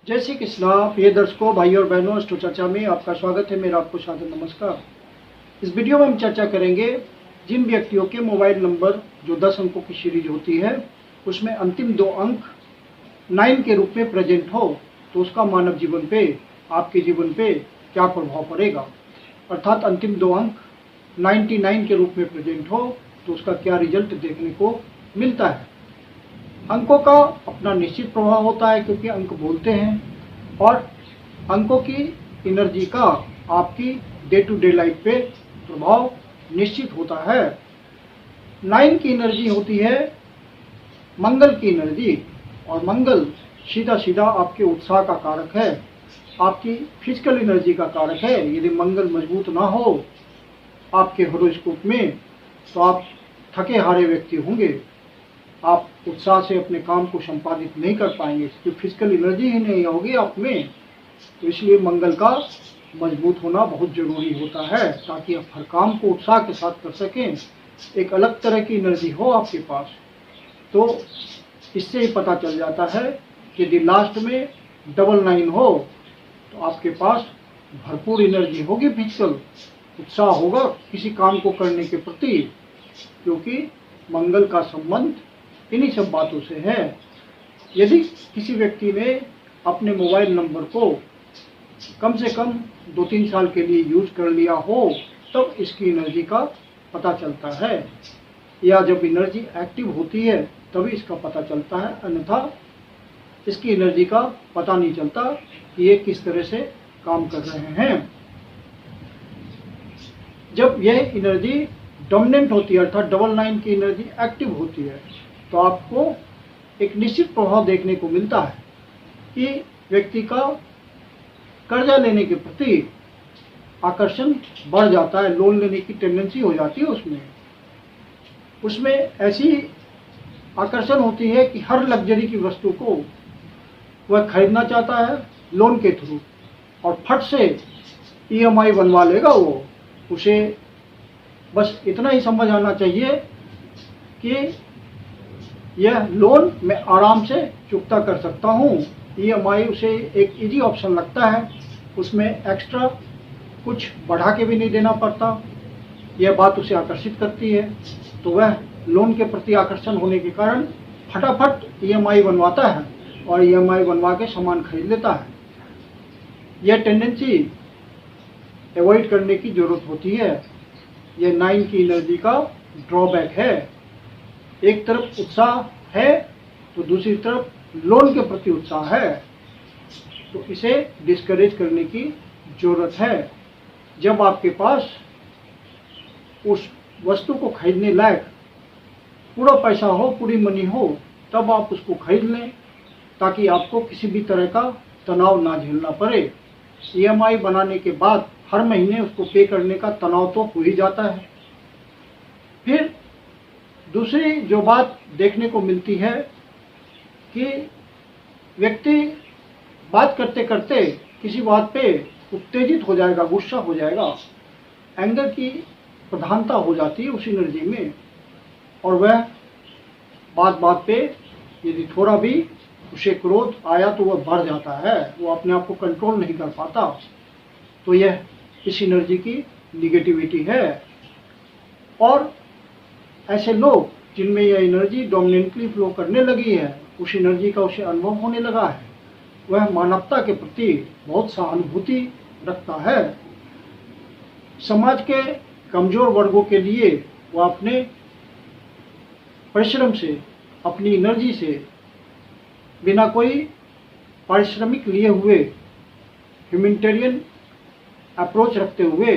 जय श्री कृष्णा। प्रिय दर्शकों, भाई और बहनों, अष्टो चर्चा में आपका स्वागत है। मेरा आपको सादर नमस्कार। इस वीडियो में हम चर्चा करेंगे जिन व्यक्तियों के मोबाइल नंबर जो 10 अंकों की सीरीज होती है उसमें अंतिम 2 अंक 9 के रूप में प्रेजेंट हो तो उसका मानव जीवन पे, आपके जीवन पे क्या प्रभाव पड़ेगा। अर्थात अंतिम 2 अंक 99 के रूप में प्रेजेंट हो तो उसका क्या रिजल्ट देखने को मिलता है। अंकों का अपना निश्चित प्रभाव होता है क्योंकि अंक बोलते हैं और अंकों की एनर्जी का आपकी डे टू डे लाइफ पे प्रभाव निश्चित होता है। 9 की एनर्जी होती है मंगल की एनर्जी, और मंगल सीधा सीधा आपके उत्साह का कारक है, आपकी फिजिकल एनर्जी का कारक है। यदि मंगल मजबूत ना हो आपके हॉरोस्कोप में तो आप थके हारे व्यक्ति होंगे, आप उत्साह से अपने काम को संपादित नहीं कर पाएंगे क्योंकि फिजिकल एनर्जी ही नहीं होगी आप में। तो इसलिए मंगल का मजबूत होना बहुत जरूरी होता है ताकि आप हर काम को उत्साह के साथ कर सकें। एक अलग तरह की एनर्जी हो आपके पास, तो इससे ही पता चल जाता है कि यदि लास्ट में 99 हो तो आपके पास भरपूर एनर्जी होगी, फिजिकल उत्साह होगा किसी काम को करने के प्रति, क्योंकि मंगल का संबंध इन्हीं सब बातों से है। यदि किसी व्यक्ति ने अपने मोबाइल नंबर को कम से कम 2-3 साल के लिए यूज कर लिया हो तब इसकी एनर्जी का पता चलता है, या जब एनर्जी एक्टिव होती है तभी इसका पता चलता है, अन्यथा इसकी एनर्जी का पता नहीं चलता कि ये किस तरह से काम कर रहे हैं। जब यह एनर्जी डोमिनेंट होती है अर्थात 99 की एनर्जी एक्टिव होती है तो आपको एक निश्चित प्रभाव देखने को मिलता है कि व्यक्ति का कर्जा लेने के प्रति आकर्षण बढ़ जाता है, लोन लेने की टेंडेंसी हो जाती है। उसमें ऐसी आकर्षण होती है कि हर लग्जरी की वस्तु को वह खरीदना चाहता है लोन के थ्रू, और फट से ईएमआई बनवा लेगा वो। उसे बस इतना ही समझ आना चाहिए कि यह लोन मैं आराम से चुकता कर सकता हूँ। ईएमआई उसे एक इजी ऑप्शन लगता है, उसमें एक्स्ट्रा कुछ बढ़ा के भी नहीं देना पड़ता। यह बात उसे आकर्षित करती है, तो वह लोन के प्रति आकर्षण होने के कारण फटाफट ईएमआई बनवाता है और ईएमआई बनवा के सामान खरीद लेता है। यह टेंडेंसी अवॉइड करने की जरूरत होती है। यह 9 की एनर्जी का ड्रॉबैक है। एक तरफ उत्साह है तो दूसरी तरफ लोन के प्रति उत्साह है, तो इसे डिस्करेज करने की जरूरत है। जब आपके पास उस वस्तु को खरीदने लायक पूरा पैसा हो, पूरी मनी हो, तब आप उसको खरीद लें ताकि आपको किसी भी तरह का तनाव ना झेलना पड़े। ईएमआई बनाने के बाद हर महीने उसको पे करने का तनाव तो हो ही जाता है। फिर दूसरी जो बात देखने को मिलती है कि व्यक्ति बात करते करते किसी बात पे उत्तेजित हो जाएगा, गुस्सा हो जाएगा, एंगर की प्रधानता हो जाती है उस एनर्जी में, और वह बात बात पे यदि थोड़ा भी उसे क्रोध आया तो वह बढ़ जाता है, वो अपने आप को कंट्रोल नहीं कर पाता। तो यह इस एनर्जी की निगेटिविटी है। और ऐसे लोग जिनमें यह एनर्जी डोमिनेंटली फ्लो करने लगी है, उस एनर्जी का उसे अनुभव होने लगा है, वह मानवता के प्रति बहुत सहानुभूति रखता है। समाज के कमजोर वर्गों के लिए वह अपने परिश्रम से, अपनी एनर्जी से, बिना कोई पारिश्रमिक लिए हुए ह्यूमैनिटेरियन अप्रोच रखते हुए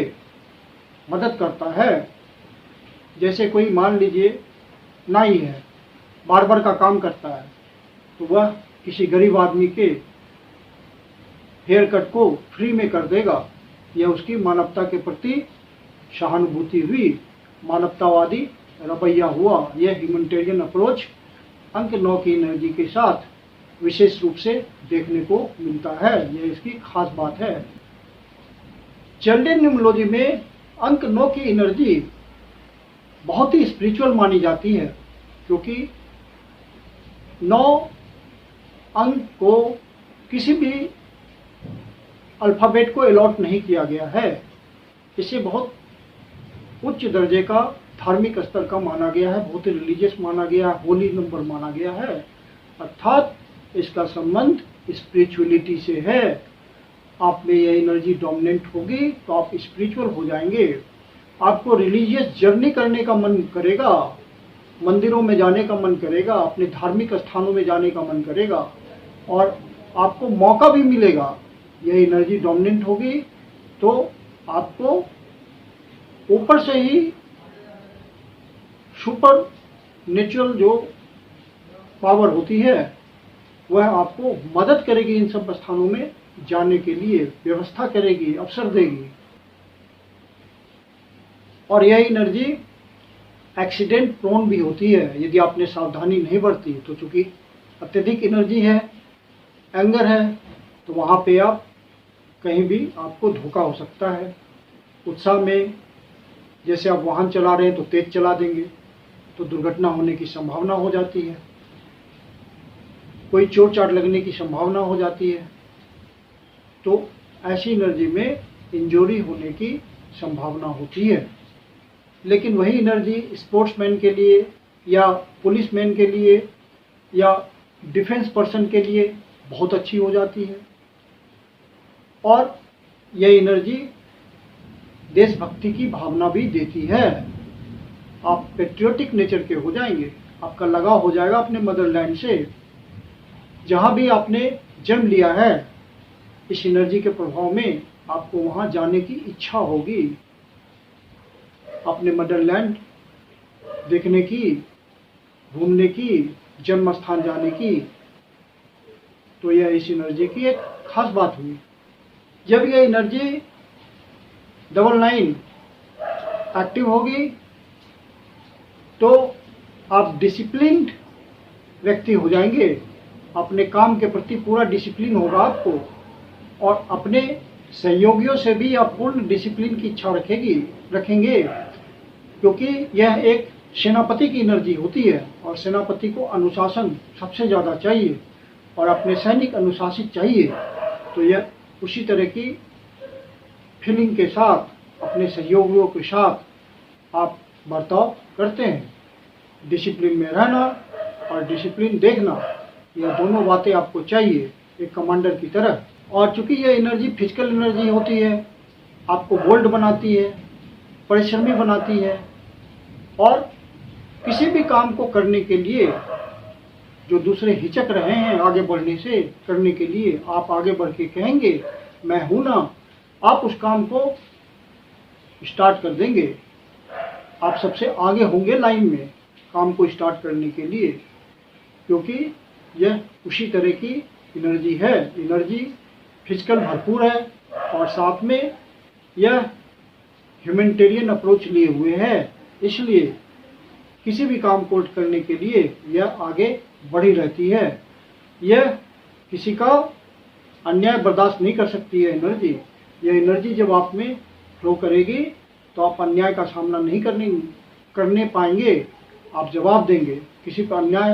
मदद करता है। जैसे कोई मान लीजिए नाई है, बार्बर का काम करता है, तो वह किसी गरीब आदमी के हेयर कट को फ्री में कर देगा। यह उसकी मानवता के प्रति सहानुभूति हुई, मानवतावादी रवैया हुआ। यह ह्यूमैनिटेरियन अप्रोच अंक 9 की एनर्जी के साथ विशेष रूप से देखने को मिलता है। यह इसकी खास बात है। चंडील न्यूमरोलॉजी में अंक 9 की एनर्जी बहुत ही स्पिरिचुअल मानी जाती है, क्योंकि 9 अंक को किसी भी अल्फ़ाबेट को अलॉट नहीं किया गया है। इसे बहुत उच्च दर्जे का धार्मिक स्तर का माना गया है, बहुत ही रिलीजियस माना गया है, होली नंबर माना गया है। अर्थात इसका संबंध स्पिरिचुअलिटी से है। आप में यह एनर्जी डोमिनेंट होगी तो आप स्पिरिचुअल हो जाएंगे। आपको रिलीजियस जर्नी करने का मन करेगा, मंदिरों में जाने का मन करेगा, अपने धार्मिक स्थानों में जाने का मन करेगा और आपको मौका भी मिलेगा। यह एनर्जी डोमिनेंट होगी तो आपको ऊपर से ही सुपर नेचुरल जो पावर होती है वह आपको मदद करेगी इन सब स्थानों में जाने के लिए, व्यवस्था करेगी, अवसर देगी। और यह एनर्जी एक्सीडेंट प्रोन भी होती है यदि आपने सावधानी नहीं बरती तो। चूंकि अत्यधिक एनर्जी है, एंगर है, तो वहाँ पे आप कहीं भी आपको धोखा हो सकता है। उत्साह में जैसे आप वाहन चला रहे हैं तो तेज चला देंगे तो दुर्घटना होने की संभावना हो जाती है, कोई चोट चाट लगने की संभावना हो जाती है। तो ऐसी एनर्जी में इंजरी होने की संभावना होती है। लेकिन वही एनर्जी स्पोर्ट्समैन के लिए या पुलिसमैन के लिए या डिफेंस पर्सन के लिए बहुत अच्छी हो जाती है। और यह एनर्जी देशभक्ति की भावना भी देती है। आप पेट्रियोटिक नेचर के हो जाएंगे, आपका लगाव हो जाएगा अपने मदरलैंड से, जहाँ भी आपने जन्म लिया है। इस एनर्जी के प्रभाव में आपको वहाँ जाने की इच्छा होगी, अपने मदरलैंड देखने की, घूमने की, जन्म स्थान जाने की। तो यह इस एनर्जी की एक खास बात हुई। जब यह एनर्जी 99 एक्टिव होगी तो आप डिसिप्लिन्ड व्यक्ति हो जाएंगे। अपने काम के प्रति पूरा डिसिप्लिन होगा आपको और अपने सहयोगियों से भी आप पूर्ण डिसिप्लिन की इच्छा रखेंगे, क्योंकि यह एक सेनापति की एनर्जी होती है और सेनापति को अनुशासन सबसे ज़्यादा चाहिए और अपने सैनिक अनुशासित चाहिए। तो यह उसी तरह की फीलिंग के साथ अपने सहयोगियों के साथ आप बर्ताव करते हैं। डिसिप्लिन में रहना और डिसिप्लिन देखना, यह दोनों बातें आपको चाहिए एक कमांडर की तरह। और चूंकि यह एनर्जी फिजिकल एनर्जी होती है, आपको बोल्ड बनाती है, परिश्रमी बनाती है और किसी भी काम को करने के लिए जो दूसरे हिचक रहे हैं आगे बढ़ने से, करने के लिए आप आगे बढ़ के कहेंगे मैं हूं ना, आप उस काम को स्टार्ट कर देंगे। आप सबसे आगे होंगे लाइन में काम को स्टार्ट करने के लिए, क्योंकि यह उसी तरह की एनर्जी है। एनर्जी फिजिकल भरपूर है और साथ में यह ह्यूमैनिटेरियन अप्रोच लिए हुए है, इसलिए किसी भी काम को करने के लिए यह आगे बढ़ी रहती है। यह किसी का अन्याय बर्दाश्त नहीं कर सकती है एनर्जी। यह एनर्जी जब आप में फ्लो करेगी तो आप अन्याय का सामना नहीं करने पाएंगे, आप जवाब देंगे। किसी पर अन्याय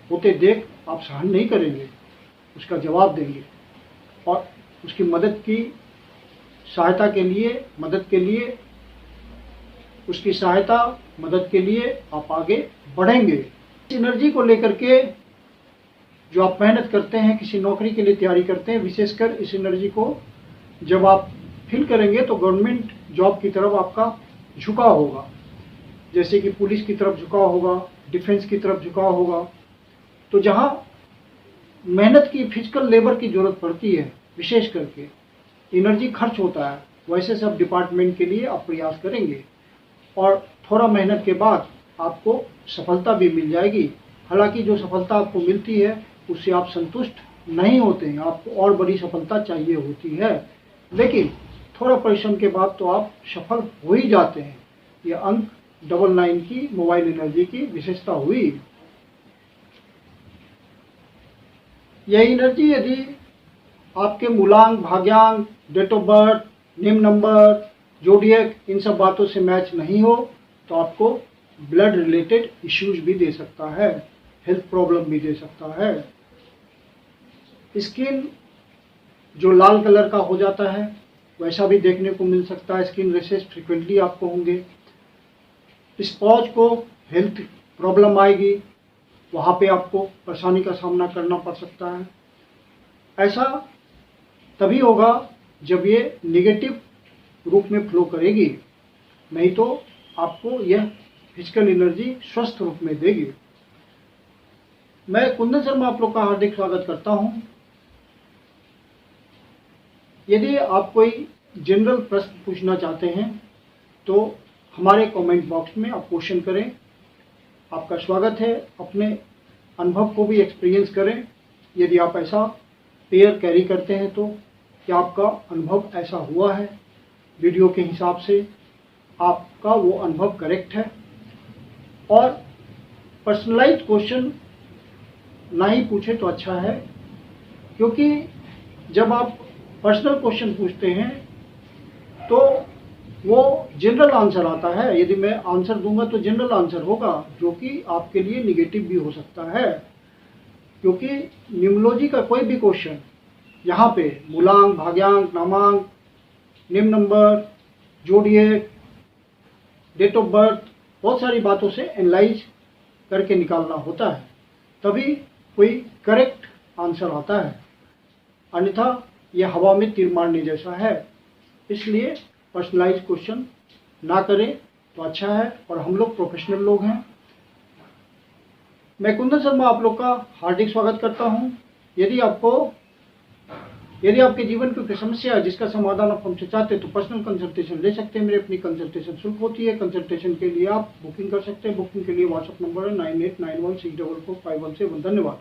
होते देख आप सहन नहीं करेंगे, उसका जवाब देंगे और उसकी मदद की सहायता के लिए, उसकी सहायता मदद के लिए आप आगे बढ़ेंगे। इस एनर्जी को लेकर के जो आप मेहनत करते हैं, किसी नौकरी के लिए तैयारी करते हैं, विशेषकर इस एनर्जी को जब आप फील करेंगे तो गवर्नमेंट जॉब की तरफ आपका झुकाव होगा, जैसे कि पुलिस की तरफ झुकाव होगा, डिफेंस की तरफ झुकाव होगा। तो जहाँ मेहनत की, फिजिकल लेबर की जरूरत पड़ती है, विशेष करके एनर्जी खर्च होता है, वैसे सब डिपार्टमेंट के लिए आप प्रयास करेंगे और थोड़ा मेहनत के बाद आपको सफलता भी मिल जाएगी। हालांकि जो सफलता आपको मिलती है उससे आप संतुष्ट नहीं होते हैं, आपको और बड़ी सफलता चाहिए होती है, लेकिन थोड़ा परिश्रम के बाद तो आप सफल हो ही जाते हैं। यह अंक 99 की मोबाइल एनर्जी की विशेषता हुई। यह एनर्जी यदि आपके मूलांक, भाग्यांक, date of birth, name number, zodiac, इन सब बातों से मैच नहीं हो तो आपको ब्लड रिलेटेड इश्यूज भी दे सकता है, हेल्थ प्रॉब्लम भी दे सकता है। स्किन जो लाल कलर का हो जाता है वैसा भी देखने को मिल सकता है। स्किन रैशेस फ्रिक्वेंटली आपको होंगे। स्पॉज को हेल्थ प्रॉब्लम आएगी, वहाँ पे आपको परेशानी का सामना करना पड़ सकता है। ऐसा तभी होगा जब ये नेगेटिव रूप में फ्लो करेगी, नहीं तो आपको यह फिजिकल एनर्जी स्वस्थ रूप में देगी। मैं कुंदन शर्मा आप लोग का हार्दिक स्वागत करता हूँ। यदि आप कोई जनरल प्रश्न पूछना चाहते हैं तो हमारे कमेंट बॉक्स में आप क्वेश्चन करें। आपका स्वागत है। अपने अनुभव को भी एक्सपीरियंस करें। यदि आप ऐसा पेयर कैरी करते हैं तो क्या आपका अनुभव ऐसा हुआ है, वीडियो के हिसाब से आपका वो अनुभव करेक्ट है। और पर्सनलाइज्ड क्वेश्चन ना ही पूछे तो अच्छा है, क्योंकि जब आप पर्सनल क्वेश्चन पूछते हैं तो वो जनरल आंसर आता है। यदि मैं आंसर दूंगा तो जनरल आंसर होगा, जो कि आपके लिए निगेटिव भी हो सकता है, क्योंकि न्यूमरोलॉजी का कोई भी क्वेश्चन यहाँ पे मूलांक, भाग्यांक, नामांक, निम्न नंबर, जोडिएक, डेट ऑफ बर्थ, बहुत सारी बातों से एनालाइज करके निकालना होता है, तभी कोई करेक्ट आंसर आता है। अन्यथा यह हवा में तीर मारने जैसा है। इसलिए पर्सनलाइज क्वेश्चन ना करें तो अच्छा है। और हम लोग प्रोफेशनल लोग हैं। मैं कुंदन शर्मा आप लोग का हार्दिक स्वागत करता हूं। यदि आपके जीवन की कोई समस्या है जिसका समाधान आप हमसे चाहते हैं तो पर्सनल कंसल्टेशन ले सकते हैं। मेरी अपनी कंसल्टेशन शुल्क होती है। कंसल्टेशन के लिए आप बुकिंग कर सकते हैं। बुकिंग के लिए व्हाट्सएप नंबर है 9891644517। धन्यवाद।